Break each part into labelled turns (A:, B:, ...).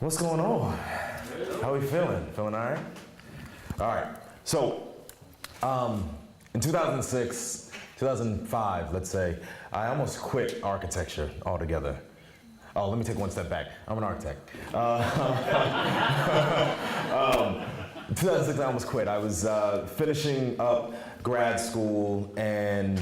A: What's going on? How are we feeling? Feeling all right? All right. So, in 2006, 2005, let's say, I almost quit architecture altogether. Oh, let me take one step back. I'm an architect. 2006, I almost quit. I was finishing up grad school and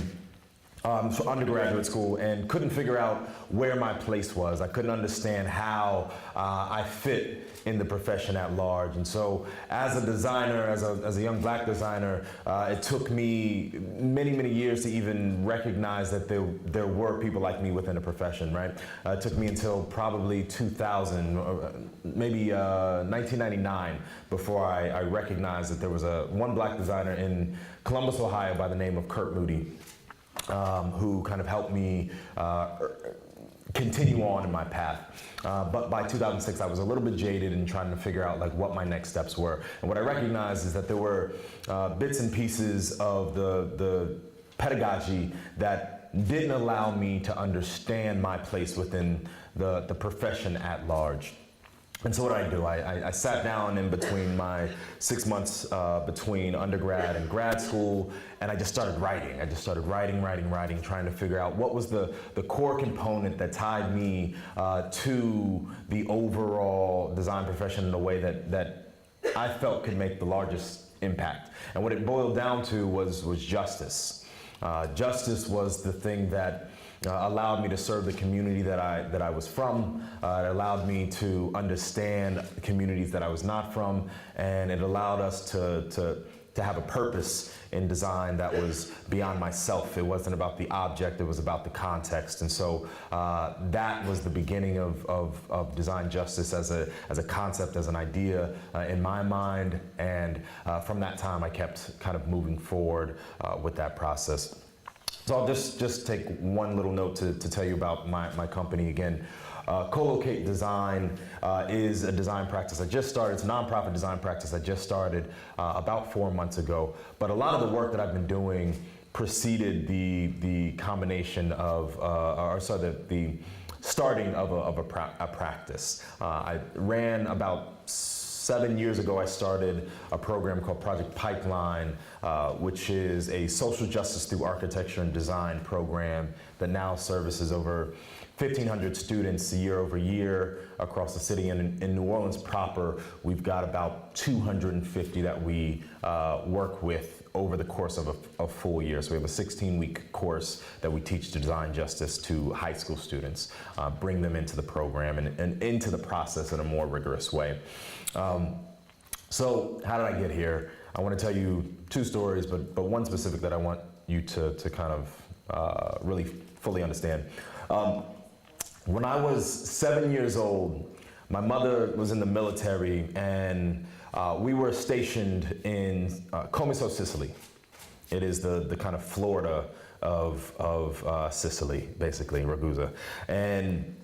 A: undergraduate school and couldn't figure out where my place was. I couldn't understand how I fit in the profession at large. And so as a designer, as a young black designer, it took me many, many years to even recognize that there were people like me within the profession, right? It took me until probably 2000, maybe 1999, before I recognized that there was one black designer in Columbus, Ohio by the name of Kurt Moody. Who kind of helped me continue on in my path. But by 2006, I was a little bit jaded and trying to figure out like what my next steps were. And what I recognized is that there were bits and pieces of the pedagogy that didn't allow me to understand my place within the profession at large. And so what do? I sat down in between my 6 months between undergrad and grad school, and I just started writing. I just started writing, trying to figure out what was the core component that tied me to the overall design profession in a way that I felt could make the largest impact. And what it boiled down to was justice. Justice was the thing that allowed me to serve the community that I was from. It allowed me to understand communities that I was not from, and it allowed us to have a purpose in design that was beyond myself. It wasn't about the object, it was about the context. And so that was the beginning of design justice as a concept, as an idea in my mind. And from that time, I kept kind of moving forward with that process. So I'll just take one little note to tell you about my company again. Colloquial Design is a design practice I just started. It's a nonprofit design practice I just started about 4 months ago. But a lot of the work that I've been doing preceded the combination of, the starting of a practice. I ran about 7 years ago, I started a program called Project Pipeline, which is a social justice through architecture and design program that now services over 1,500 students year over year across the city. And in New Orleans proper, we've got about 250 that we work with over the course of a full year. So we have a 16-week course that we teach design justice to high school students, bring them into the program and into the process in a more rigorous way. So how did I get here? I want to tell you two stories, but one specific that I want you to kind of really fully understand. When I was 7 years old, my mother was in the military, and we were stationed in Comiso, Sicily. It is the kind of Florida of Sicily, basically, Ragusa. And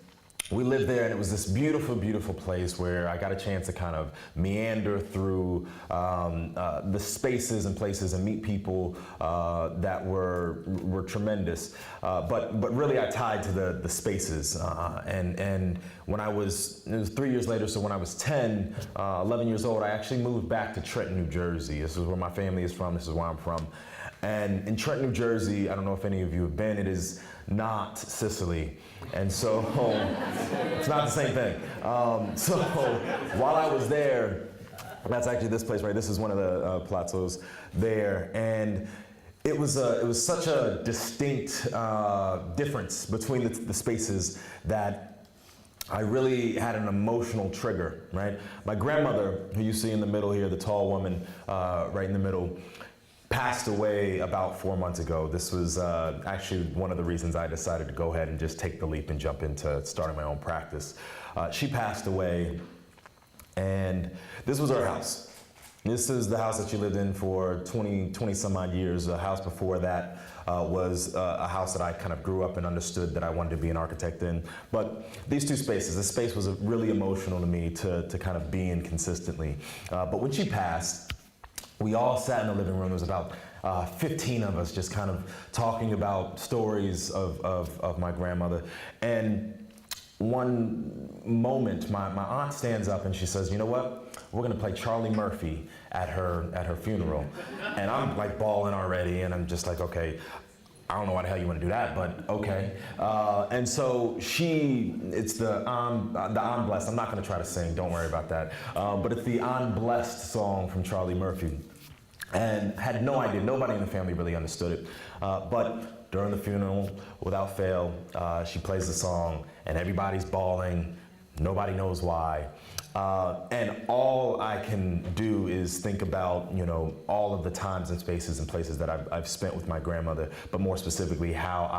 A: we lived there, and it was this beautiful, beautiful place where I got a chance to kind of meander through the spaces and places and meet people that were tremendous. But really, I tied to the spaces. And when it was 3 years later, so when I was 10, 11 years old, I actually moved back to Trenton, New Jersey. This is where my family is from. This is where I'm from. And in Trenton, New Jersey, I don't know if any of you have been, it is not Sicily. And so it's not the same thing. So while I was there, that's actually this place, right? This is one of the plateaus there. And it was such a distinct difference between the spaces that I really had an emotional trigger, right? My grandmother, who you see in the middle here, the tall woman right in the middle, passed away about 4 months ago. This was actually one of the reasons I decided to go ahead and just take the leap and jump into starting my own practice. She passed away, and this was her house. This is the house that she lived in for 20 some odd years. The house before that was a house that I kind of grew up and understood that I wanted to be an architect in. But these two spaces, this space was really emotional to me to kind of be in consistently. But when she passed, we all sat in the living room. There was about 15 of us just kind of talking about stories of my grandmother. And one moment, my aunt stands up and she says, you know what? We're gonna play Charlie Murphy at her funeral. And I'm like bawling already, and I'm just like, okay, I don't know why the hell you want to do that, but okay. And so it's the I'm Blessed. I'm not going to try to sing, don't worry about that. But it's the I'm Blessed song from Charlie Murphy. And had no idea, nobody in the family really understood it. But during the funeral, without fail, she plays the song and everybody's bawling, nobody knows why. And all I can do is think about, you know, all of the times and spaces and places that I've spent with my grandmother, but more specifically how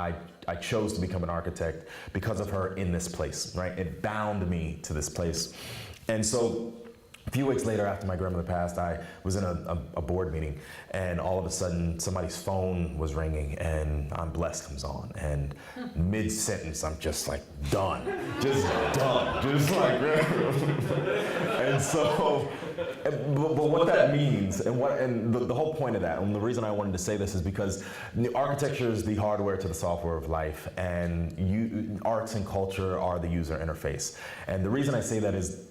A: I chose to become an architect because of her in this place, right? It bound me to this place. And so a few weeks later, after my grandmother passed, I was in a board meeting, and all of a sudden somebody's phone was ringing and I'm Blessed comes on, and mid-sentence I'm just like done, just like and so, but what that means and the whole point of that, and the reason I wanted to say this is because architecture is the hardware to the software of life, and arts and culture are the user interface. And the reason I say that is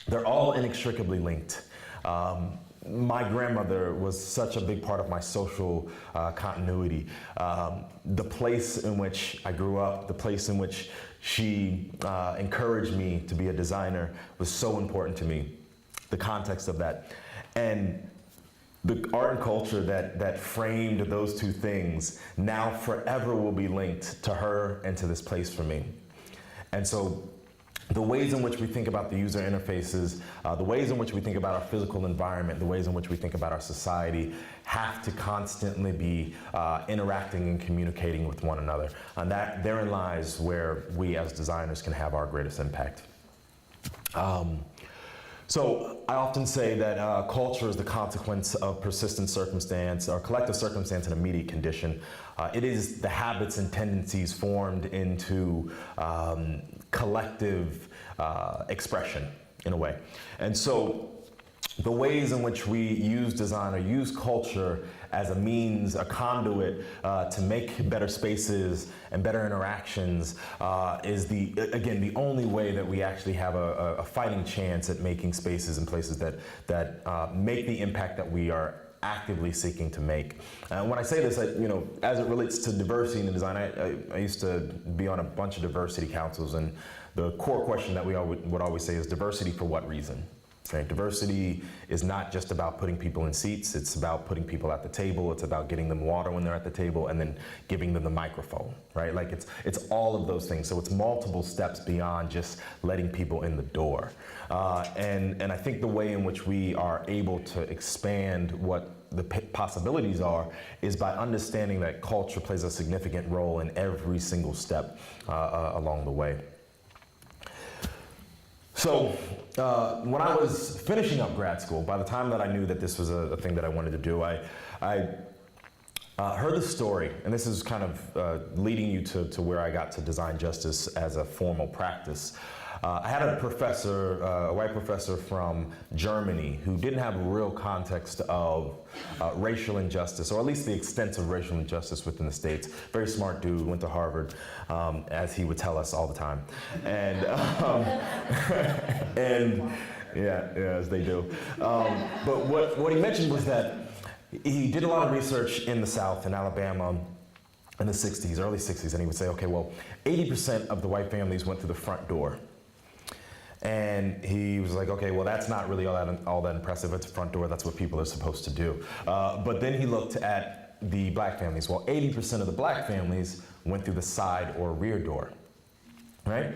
A: they're all inextricably linked. My grandmother was such a big part of my social continuity. The place in which I grew up, the place in which she encouraged me to be a designer was so important to me, the context of that. And the art and culture that framed those two things now forever will be linked to her and to this place for me. And so the ways in which we think about the user interfaces, the ways in which we think about our physical environment, the ways in which we think about our society have to constantly be interacting and communicating with one another. And therein lies where we as designers can have our greatest impact. So I often say that culture is the consequence of persistent circumstance or collective circumstance and immediate condition. It is the habits and tendencies formed into collective expression in a way. And so the ways in which we use design or use culture as a means, a conduit to make better spaces and better interactions is the only way that we actually have a fighting chance at making spaces and places that make the impact that we are actively seeking to make. When I say this, as it relates to diversity in the design, I used to be on a bunch of diversity councils, and the core question that we would always say is diversity for what reason? Okay, diversity is not just about putting people in seats, it's about putting people at the table, it's about getting them water when they're at the table, and then giving them the microphone, right? Like it's all of those things. So it's multiple steps beyond just letting people in the door. And I think the way in which we are able to expand what the possibilities are is by understanding that culture plays a significant role in every single step along the way. So when I was finishing up grad school, by the time that I knew that this was a thing that I wanted to do, I heard the story, and this is kind of leading you to where I got to design justice as a formal practice. I had a professor, a white professor from Germany, who didn't have a real context of racial injustice, or at least the extent of racial injustice within the States. Very smart dude, went to Harvard, as he would tell us all the time. And, as they do. But what he mentioned was that he did a lot of research in the South, in Alabama, in the 60s, early 60s, and he would say, okay, well, 80% of the white families went through the front door. And he was like, okay, well, that's not really all that impressive. It's a front door. That's what people are supposed to do. But then he looked at the black families. Well, 80% of the black families went through the side or rear door, right?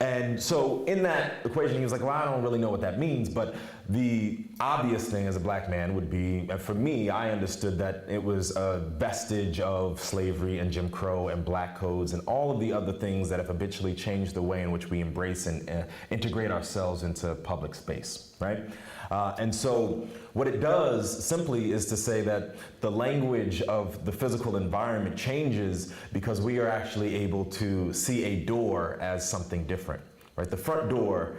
A: And so in that equation, he was like, well, I don't really know what that means, but the obvious thing as a black man would be, for me, I understood that it was a vestige of slavery and Jim Crow and black codes and all of the other things that have habitually changed the way in which we embrace and integrate ourselves into public space, right? And so what it does simply is to say that the language of the physical environment changes because we are actually able to see a door as something different, right? The front door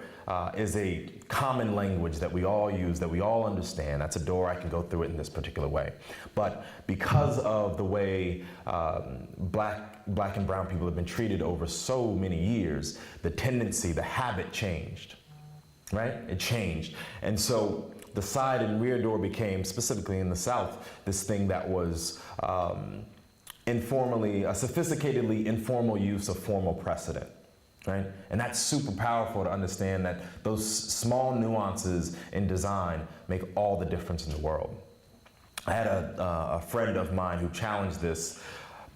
A: is a common language that we all use, that we all understand. That's a door, I can go through it in this particular way. But because of the way black and brown people have been treated over so many years, the tendency, the habit changed, right? It changed. And so the side and rear door became, specifically in the South, this thing that was informally, a sophisticatedly informal use of formal precedent. Right? And that's super powerful to understand that those small nuances in design make all the difference in the world. I had a friend of mine who challenged this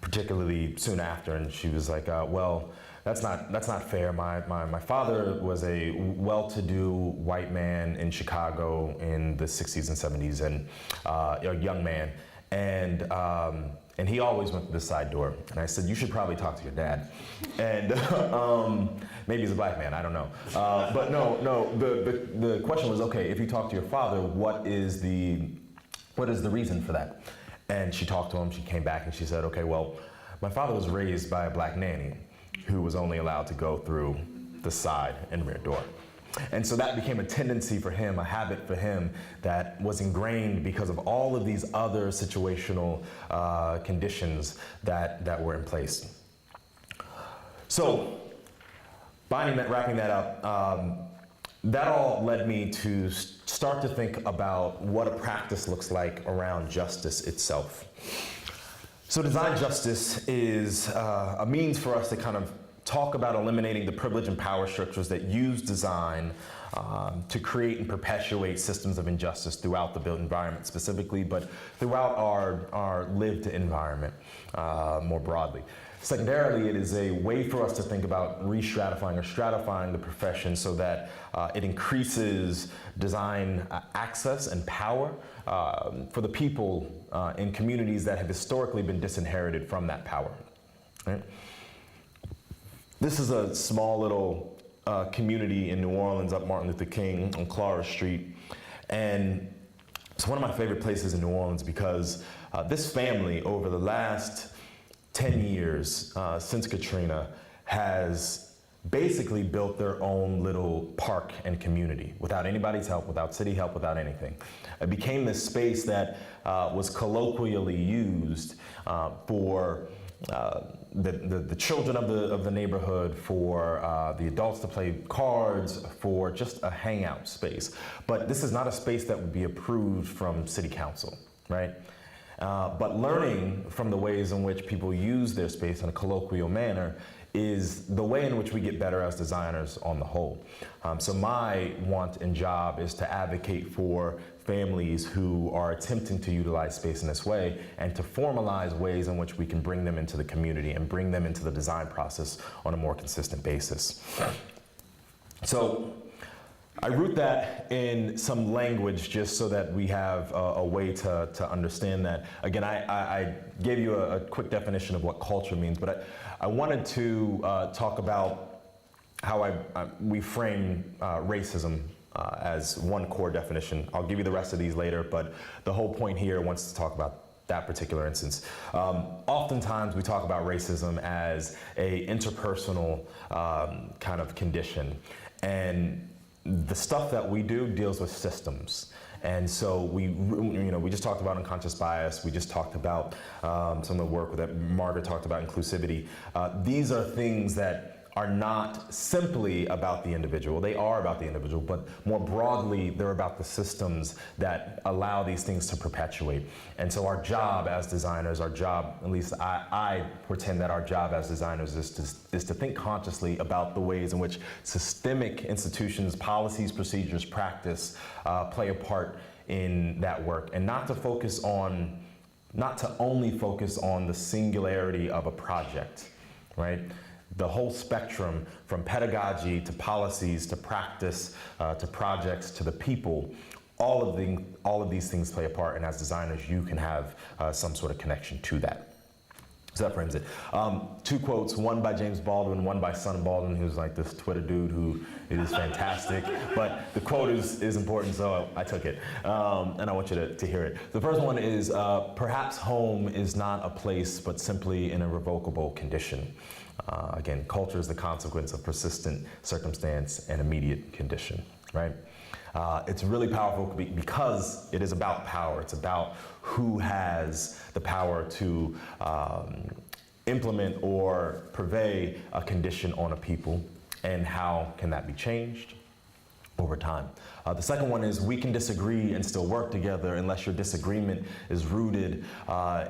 A: particularly soon after, and she was like, well, that's not fair. My father was a well-to-do white man in Chicago in the 60s and 70s, and a young man. And he always went through the side door. And I said, you should probably talk to your dad. And maybe he's a black man, I don't know. But no, the question was, okay, if you talk to your father, what is the reason for that? And she talked to him, she came back and she said, okay, well, my father was raised by a black nanny who was only allowed to go through the side and rear door. And so that became a tendency for him, a habit for him that was ingrained because of all of these other situational conditions that were in place. So, wrapping that up, that all led me to start to think about what a practice looks like around justice itself. So design justice is a means for us to kind of talk about eliminating the privilege and power structures that use design to create and perpetuate systems of injustice throughout the built environment specifically, but throughout our lived environment more broadly. Secondarily, it is a way for us to think about re-stratifying or stratifying the profession so that it increases design access and power for the people in communities that have historically been disinherited from that power. Right? This is a small little community in New Orleans up Martin Luther King on Clara Street. And it's one of my favorite places in New Orleans because this family over the last 10 years since Katrina has basically built their own little park and community without anybody's help, without city help, without anything. It became this space that was colloquially used for the children of the neighborhood, for the adults to play cards, for just a hangout space. But this is not a space that would be approved from city council, right? But learning from the ways in which people use their space in a colloquial manner is the way in which we get better as designers on the whole. So my want and job is to advocate for families who are attempting to utilize space in this way and to formalize ways in which we can bring them into the community and bring them into the design process on a more consistent basis. So I root that in some language just so that we have a way to understand that. Again, I gave you a quick definition of what culture means, but I wanted to talk about how we frame racism as one core definition. I'll give you the rest of these later, but the whole point here wants to talk about that particular instance. Oftentimes we talk about racism as a interpersonal kind of condition, and the stuff that we do deals with systems. And so we just talked about unconscious bias. We just talked about some of the work that Margaret talked about, inclusivity. These are things that are not simply about the individual. They are about the individual, but more broadly, they're about the systems that allow these things to perpetuate. And so our job as designers, at least I pretend that our job as designers is to think consciously about the ways in which systemic institutions, policies, procedures, practice play a part in that work, and not to only focus on the singularity of a project, right? The whole spectrum from pedagogy to policies to practice to projects to the people, all of these things play a part, and as designers you can have some sort of connection to that. So that frames it. Two quotes, one by James Baldwin, one by Son Baldwin, who's like this Twitter dude who is fantastic. But the quote is important, so I took it. And I want you to hear it. The first one is, perhaps home is not a place, but simply an irrevocable condition. Again, culture is the consequence of persistent circumstance and immediate condition, right? It's really powerful because it is about power. It's about who has the power to implement or purvey a condition on a people, and how can that be changed over time. The second one is, we can disagree and still work together unless your disagreement is rooted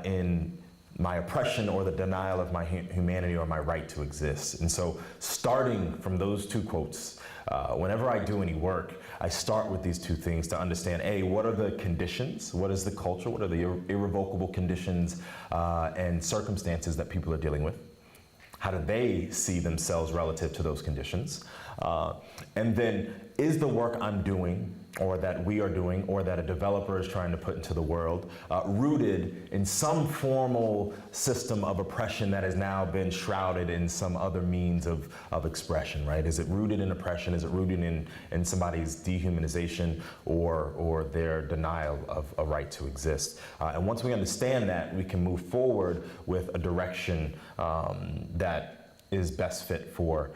A: in my oppression or the denial of my humanity or my right to exist. And so starting from those two quotes, whenever I do any work, I start with these two things to understand, A, what are the conditions? What is the culture? What are the irrevocable conditions and circumstances that people are dealing with? How do they see themselves relative to those conditions? And then, is the work I'm doing, or that we are doing, or that a developer is trying to put into the world, rooted in some formal system of oppression that has now been shrouded in some other means of expression, right? Is it rooted in oppression? Is it rooted in somebody's dehumanization or their denial of a right to exist? And once we understand that, we can move forward with a direction that is best fit for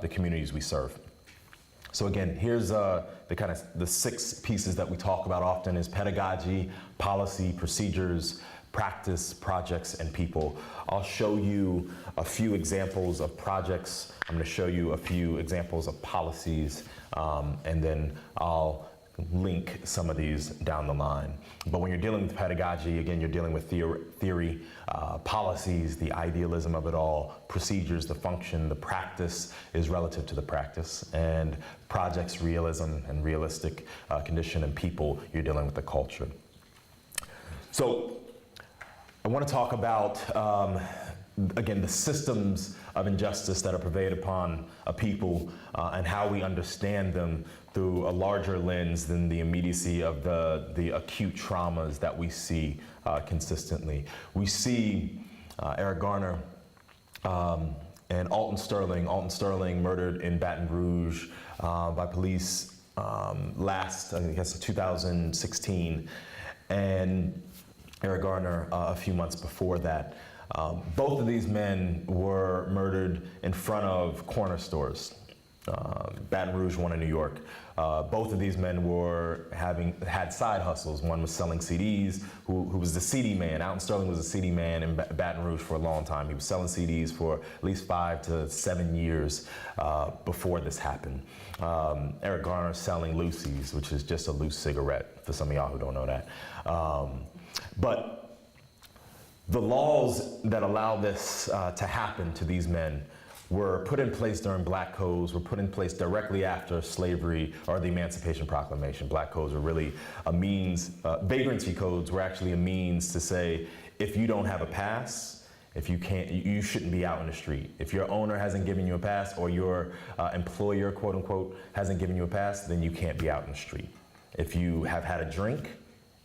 A: the communities we serve. So again, here's the six pieces that we talk about often is pedagogy, policy, procedures, practice, projects, and people. I'll show you a few examples of projects. I'm going to show you a few examples of policies, and then I'll link some of these down the line. But when you're dealing with pedagogy, again, you're dealing with theory, policies, the idealism of it all, procedures, the function, the practice is relative to the practice, and projects, realism and realistic condition, and people, you're dealing with the culture. So I want to talk about, again, the systems of injustice that are pervaded upon a people and how we understand them through a larger lens than the immediacy of the acute traumas that we see consistently. We see Eric Garner and Alton Sterling murdered in Baton Rouge by police last, I guess, 2016, and Eric Garner a few months before that. Both of these men were murdered in front of corner stores. Baton Rouge, one in New York. Both of these men had side hustles. One was selling CDs, who was the CD man. Alton Sterling was a CD man in Baton Rouge for a long time. He was selling CDs for at least 5 to 7 years before this happened. Eric Garner selling Lucy's, which is just a loose cigarette, for some of y'all who don't know that. But the laws that allow this to happen to these men were put in place during Black codes, were put in place directly after slavery or the Emancipation Proclamation. Black codes were really a means, vagrancy codes were actually a means to say, if you don't have a pass, if you can't, you shouldn't be out in the street. If your owner hasn't given you a pass, or your employer, quote unquote, hasn't given you a pass, then you can't be out in the street. If you have had a drink,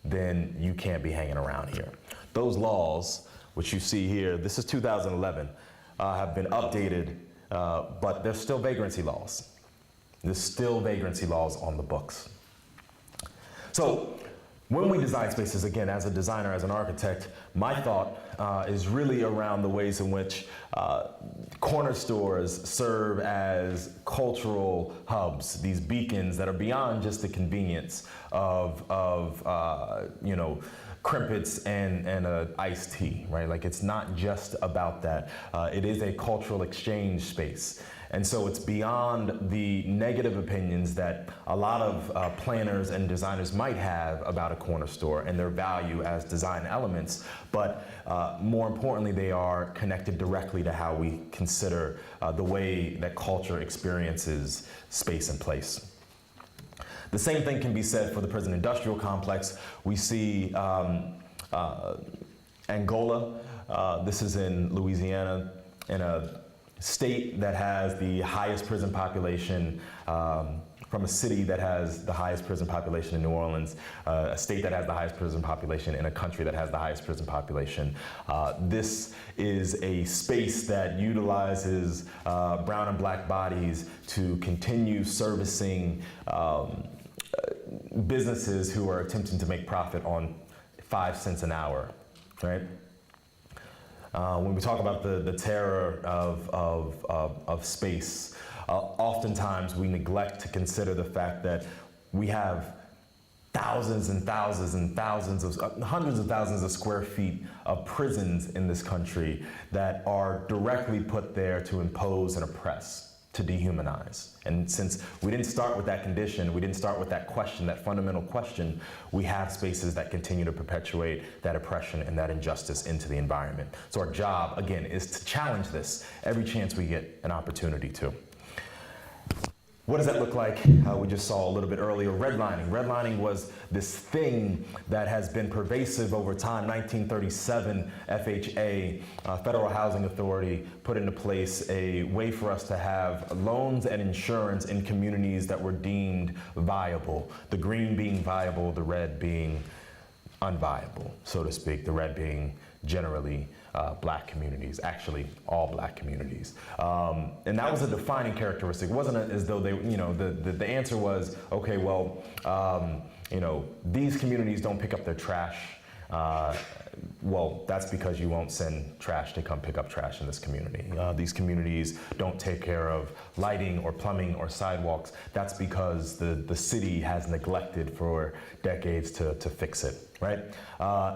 A: then you can't be hanging around here. Those laws, which you see here, this is 2011, have been updated, but there's still vagrancy laws. There's still vagrancy laws on the books. So when we design spaces, again, as a designer, as an architect, my thought is really around the ways in which corner stores serve as cultural hubs, these beacons that are beyond just the convenience of crimpets and an iced tea, right? Like, it's not just about that. It is a cultural exchange space. And so it's beyond the negative opinions that a lot of planners and designers might have about a corner store and their value as design elements, but more importantly, they are connected directly to how we consider the way that culture experiences space and place. The same thing can be said for the prison industrial complex. We see Angola. This is in from a city that has the highest prison population in New Orleans, a state that has the highest prison population, in a country that has the highest prison population. This is a space that utilizes brown and black bodies to continue servicing businesses who are attempting to make profit on 5 cents an hour, right? When we talk about the terror of space, oftentimes we neglect to consider the fact that we have thousands and thousands and thousands of, hundreds of thousands of square feet of prisons in this country that are directly put there to impose and oppress, to dehumanize. And since we didn't start with that condition, we didn't start with that question, that fundamental question, we have spaces that continue to perpetuate that oppression and that injustice into the environment. So our job, again, is to challenge this every chance we get an opportunity to. What does that look like? We just saw a little bit earlier, redlining. Redlining was this thing that has been pervasive over time. 1937, FHA, Federal Housing Authority, put into place a way for us to have loans and insurance in communities that were deemed viable. The green being viable, the red being unviable, so to speak, the red being generally black communities, actually all black communities. And that was a defining characteristic. It wasn't as though they, the answer was, okay, well, these communities don't pick up their trash. Well, that's because you won't send trash to come pick up trash in this community. These communities don't take care of lighting or plumbing or sidewalks. That's because the city has neglected for decades to fix it, right?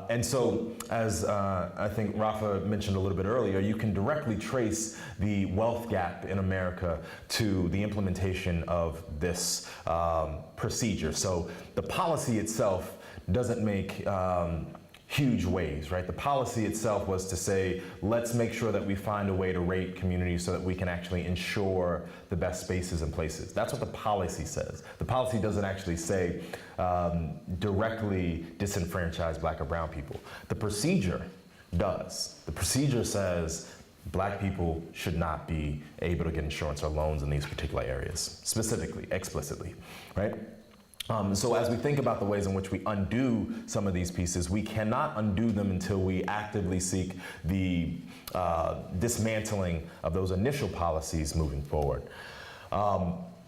A: And so, as I think Rafa mentioned a little bit earlier, you can directly trace the wealth gap in America to the implementation of this procedure. So the policy itself doesn't make huge waves, right? The policy itself was to say, let's make sure that we find a way to rate communities so that we can actually ensure the best spaces and places. That's what the policy says. The policy doesn't actually say directly disenfranchise black or brown people. The procedure does. The procedure says black people should not be able to get insurance or loans in these particular areas, specifically, explicitly, right? So as we think about the ways in which we undo some of these pieces, we cannot undo them until we actively seek the dismantling of those initial policies moving forward.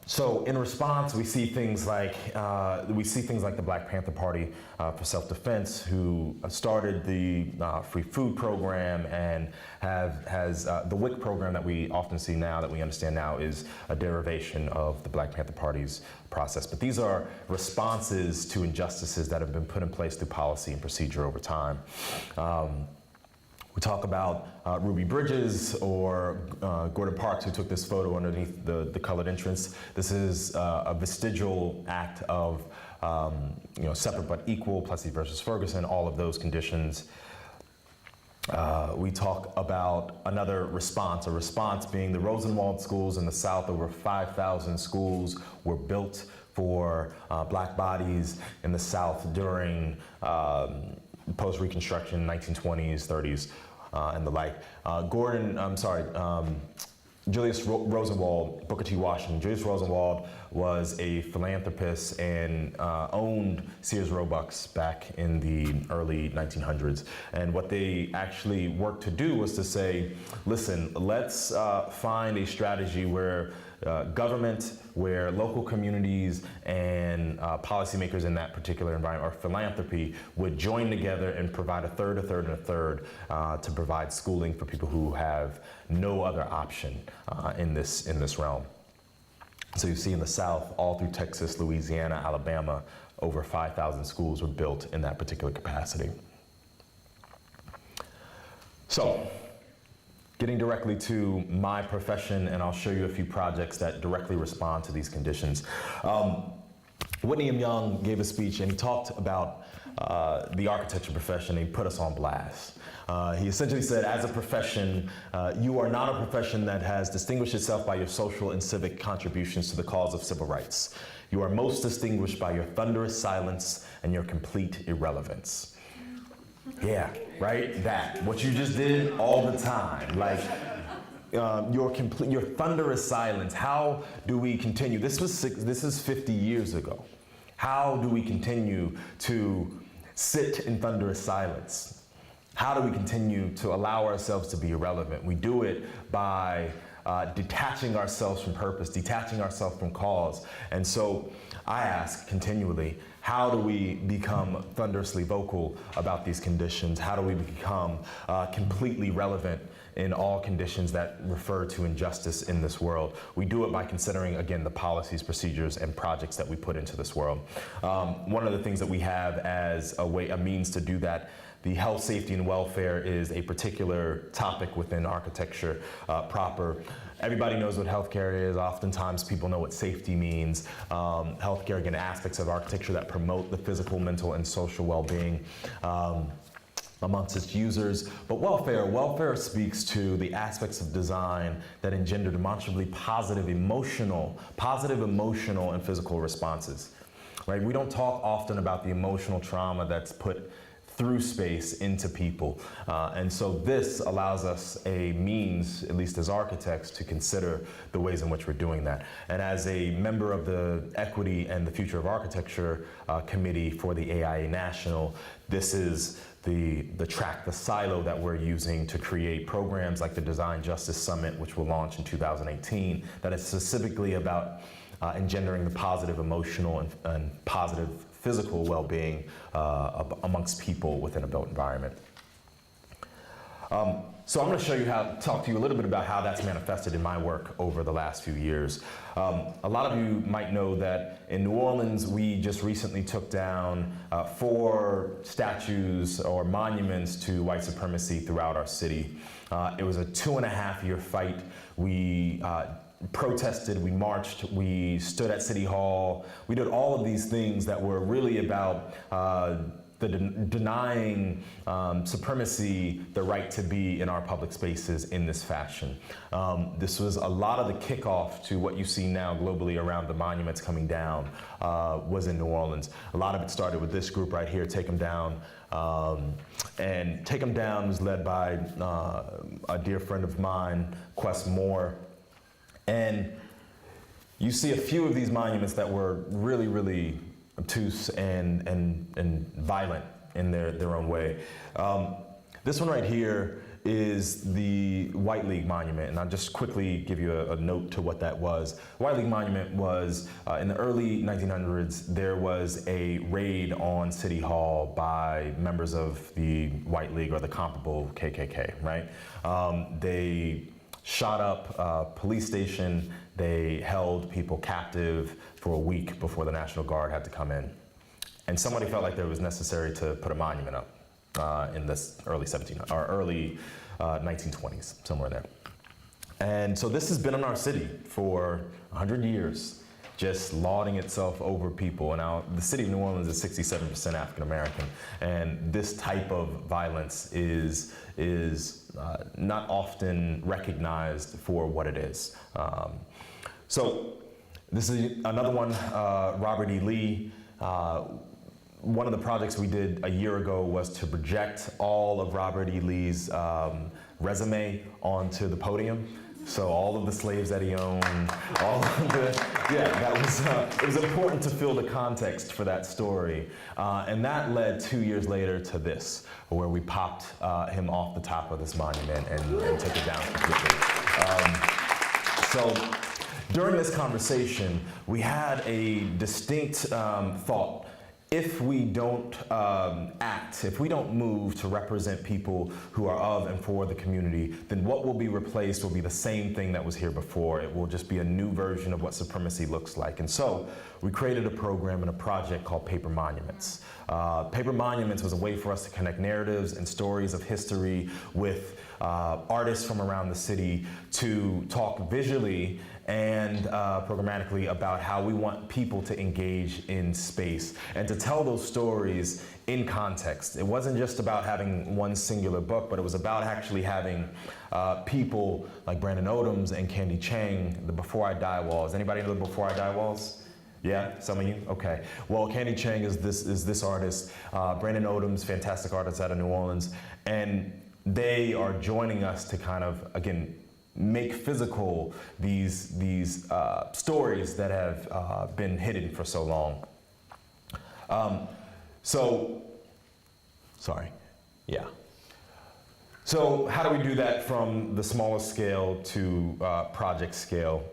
A: So in response, we see things like the Black Panther Party for Self-Defense, who started the free food program and has the WIC program that we often see now, that we understand now is a derivation of the Black Panther Party's process. But these are responses to injustices that have been put in place through policy and procedure over time. We talk about Ruby Bridges or Gordon Parks, who took this photo underneath the colored entrance. This is a vestigial act of separate but equal, Plessy versus Ferguson, all of those conditions. We talk about another response, a response being the Rosenwald Schools in the South. Over 5,000 schools were built for black bodies in the South during post-Reconstruction, 1920s, 30s, and the like. Julius Rosenwald, Booker T. Washington. Julius Rosenwald was a philanthropist and owned Sears Roebuck's back in the early 1900s. And what they actually worked to do was to say, listen, let's find a strategy where government, where local communities and policymakers in that particular environment, or philanthropy, would join together and provide a third, a third, and a third to provide schooling for people who have no other option in this realm. So you see in the South, all through Texas, Louisiana, Alabama, over 5,000 schools were built in that particular capacity. So, getting directly to my profession, and I'll show you a few projects that directly respond to these conditions. Whitney M Young gave a speech and he talked about the architecture profession, and he put us on blast. He essentially said, as a profession, you are not a profession that has distinguished itself by your social and civic contributions to the cause of civil rights. You are most distinguished by your thunderous silence and your complete irrelevance. Yeah, right? That. What you just did all the time. Like, your thunderous silence. How do we continue? This is 50 years ago. How do we continue to sit in thunderous silence? How do we continue to allow ourselves to be irrelevant? We do it by detaching ourselves from purpose, detaching ourselves from cause. And so I ask continually, how do we become thunderously vocal about these conditions? How do we become completely relevant in all conditions that refer to injustice in this world? We do it by considering, again, the policies, procedures, and projects that we put into this world. One of the things that we have as a means to do that, the health, safety, and welfare is a particular topic within architecture proper. Everybody knows what healthcare is. Oftentimes people know what safety means. Healthcare, again, aspects of architecture that promote the physical, mental, and social well-being amongst its users. But welfare speaks to the aspects of design that engender demonstrably positive emotional and physical responses. Right? We don't talk often about the emotional trauma that's put through space into people. And so this allows us a means, at least as architects, to consider the ways in which we're doing that. And as a member of the Equity and the Future of Architecture Committee for the AIA National, this is the track, the silo that we're using to create programs like the Design Justice Summit, which will launch in 2018, that is specifically about engendering the positive emotional and positive physical well-being amongst people within a built environment. So I'm going to talk to you a little bit about how that's manifested in my work over the last few years. A lot of you might know that in New Orleans, we just recently took down 4 statues or monuments to white supremacy throughout our city. It was a 2.5-year fight. We protested, we marched, we stood at City Hall. We did all of these things that were really about denying supremacy the right to be in our public spaces in this fashion. This was a lot of the kickoff to what you see now globally around the monuments coming down was in New Orleans. A lot of it started with this group right here, Take 'Em Down. And Take 'Em Down was led by a dear friend of mine, Quest Moore. And you see a few of these monuments that were really, really obtuse and violent in their own way. This one right here is the White League Monument, and I'll just quickly give you a note to what that was. The White League Monument was, in the early 1900s, there was a raid on City Hall by members of the White League, or the comparable KKK, right? They shot up a police station. They held people captive for a week before the National Guard had to come in. And somebody felt like it was necessary to put a monument up in this early 1920s, somewhere there. And so this has been in our city for 100 years, just lauding itself over people. Now, the city of New Orleans is 67% African American, and this type of violence is not often recognized for what it is. So this is another one, Robert E. Lee. One of the projects we did a year ago was to project all of Robert E. Lee's resume onto the podium. So all of the slaves that he owned, all of it was important to fill the context for that story. And that led 2 years later to this, where we popped him off the top of this monument and took it down completely. So during this conversation, we had a distinct thought. If we don't act, if we don't move to represent people who are of and for the community, then what will be replaced will be the same thing that was here before. It will just be a new version of what supremacy looks like. And so we created a program and a project called Paper Monuments. Paper Monuments was a way for us to connect narratives and stories of history with artists from around the city to talk visually and programmatically about how we want people to engage in space and to tell those stories in context. It wasn't just about having one singular book, but it was about actually having people like Brandon Odoms and Candy Chang, the Before I Die walls. Anybody know the Before I Die walls? Yeah, some of you? Okay. Well, Candy Chang is this artist, Brandon Odoms, fantastic artist out of New Orleans, and they are joining us to kind of, again, make physical these stories that have been hidden for so long. So how do we do that from the smallest scale to project scale?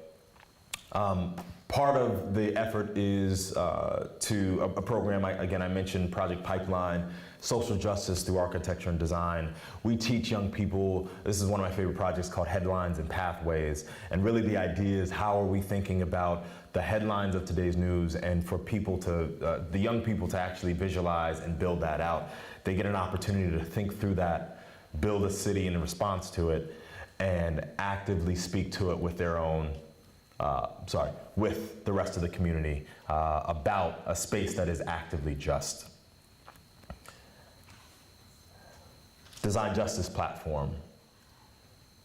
A: Part of the effort is to a program, I mentioned Project Pipeline, social justice through architecture and design. We teach young people, this is one of my favorite projects called Headlines and Pathways, and really the idea is how are we thinking about the headlines of today's news, and for people to, the young people to actually visualize and build that out. They get an opportunity to think through that, build a city in response to it, and actively speak to it with their own with the rest of the community about a space that is actively just. Design Justice Platform.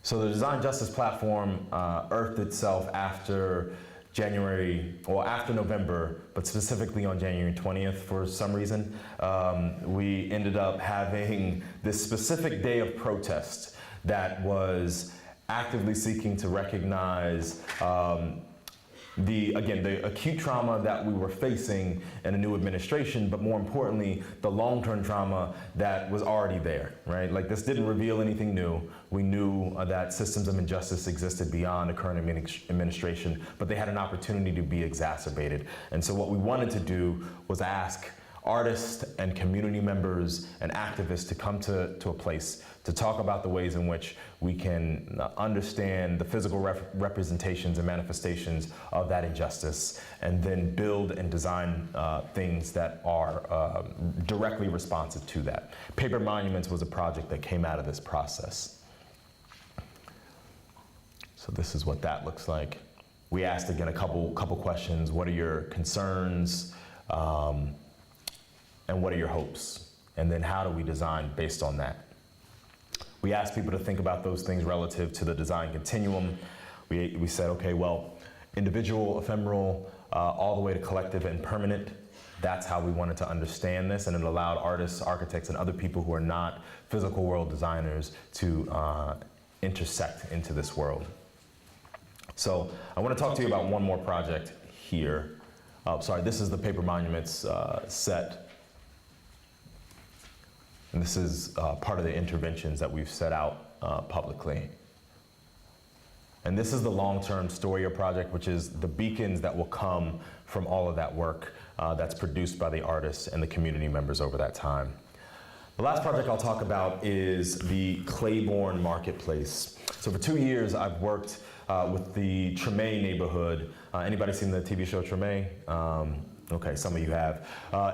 A: So the Design Justice Platform earthed itself after November, but specifically on January 20th for some reason. We ended up having this specific day of protest that was actively seeking to recognize the acute trauma that we were facing in a new administration, but more importantly, the long-term trauma that was already there, right? Like, this didn't reveal anything new. We knew that systems of injustice existed beyond the current administration, but they had an opportunity to be exacerbated. And so what we wanted to do was ask artists and community members and activists to come to a place to talk about the ways in which we can understand the physical representations and manifestations of that injustice, and then build and design things that are directly responsive to that. Paper Monuments was a project that came out of this process. So this is what that looks like. We asked, again, a couple questions. What are your concerns? And what are your hopes? And then how do we design based on that? We asked people to think about those things relative to the design continuum. We said, okay, well, individual, ephemeral, all the way to collective and permanent. That's how we wanted to understand this, and it allowed artists, architects, and other people who are not physical world designers to intersect into this world. So I want to talk to you about one more project here. This is the Paper Monuments set. And this is part of the interventions that we've set out publicly. And this is the long-term Story project, which is the beacons that will come from all of that work that's produced by the artists and the community members over that time. The last project I'll talk about is the Claiborne Marketplace. So for 2 years, I've worked with the Treme neighborhood. Anybody seen the TV show Treme? Okay, some of you have.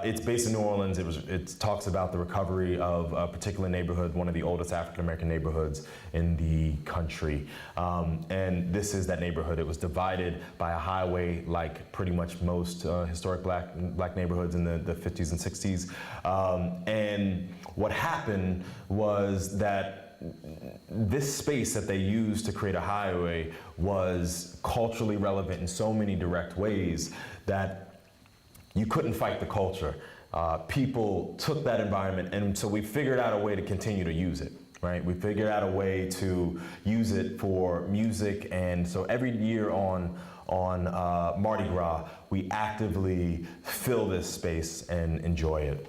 A: It's based in New Orleans. It talks about the recovery of a particular neighborhood, one of the oldest African-American neighborhoods in the country. And this is that neighborhood. It was divided by a highway, like pretty much most historic black neighborhoods in the 50s and 60s. And what happened was that this space that they used to create a highway was culturally relevant in so many direct ways that you couldn't fight the culture. People took that environment, and so we figured out a way to continue to use it, right? We figured out a way to use it for music, and so every year on Mardi Gras, we actively fill this space and enjoy it.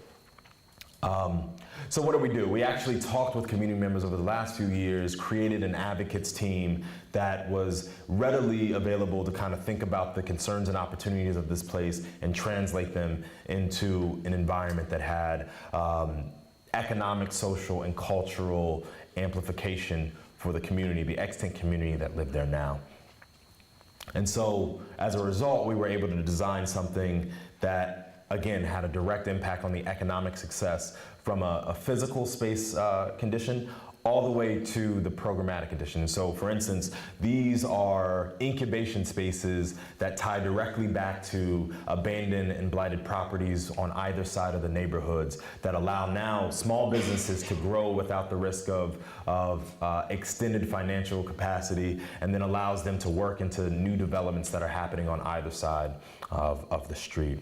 A: So what do? We actually talked with community members over the last few years, created an advocates team that was readily available to kind of think about the concerns and opportunities of this place and translate them into an environment that had economic, social, and cultural amplification for the community, the extant community that lived there now. And so as a result, we were able to design something that, again, had a direct impact on the economic success from a physical space condition all the way to the programmatic edition. So for instance, these are incubation spaces that tie directly back to abandoned and blighted properties on either side of the neighborhoods that allow now small businesses to grow without the risk of extended financial capacity, and then allows them to work into new developments that are happening on either side of the street.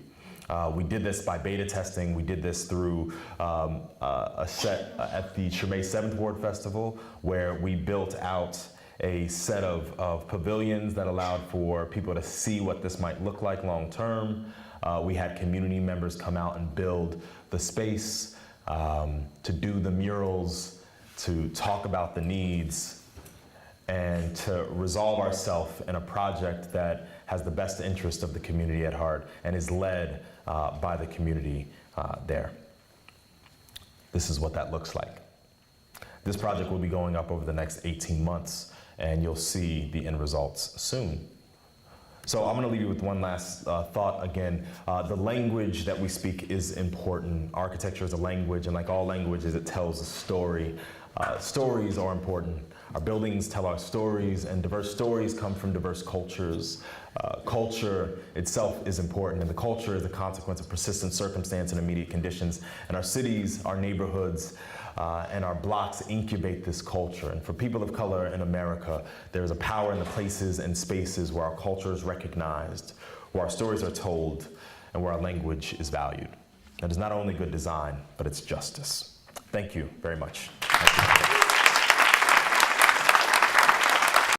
A: We did this by beta testing. We did this through a set at the Treme 7th Ward Festival, where we built out a set of pavilions that allowed for people to see what this might look like long term. We had community members come out and build the space, to do the murals, to talk about the needs, and to resolve ourselves in a project that has the best interest of the community at heart and is led by the community there. This is what that looks like. This project will be going up over the next 18 months, and you'll see the end results soon. So I'm going to leave you with one last thought again. The language that we speak is important. Architecture is a language, and like all languages, it tells a story. Stories are important. Our buildings tell our stories, and diverse stories come from diverse cultures. Culture itself is important, and the culture is a consequence of persistent circumstance and immediate conditions. And our cities, our neighborhoods, and our blocks incubate this culture. And for people of color in America, there is a power in the places and spaces where our culture is recognized, where our stories are told, and where our language is valued. That is not only good design, but it's justice. Thank you very much. Thank you.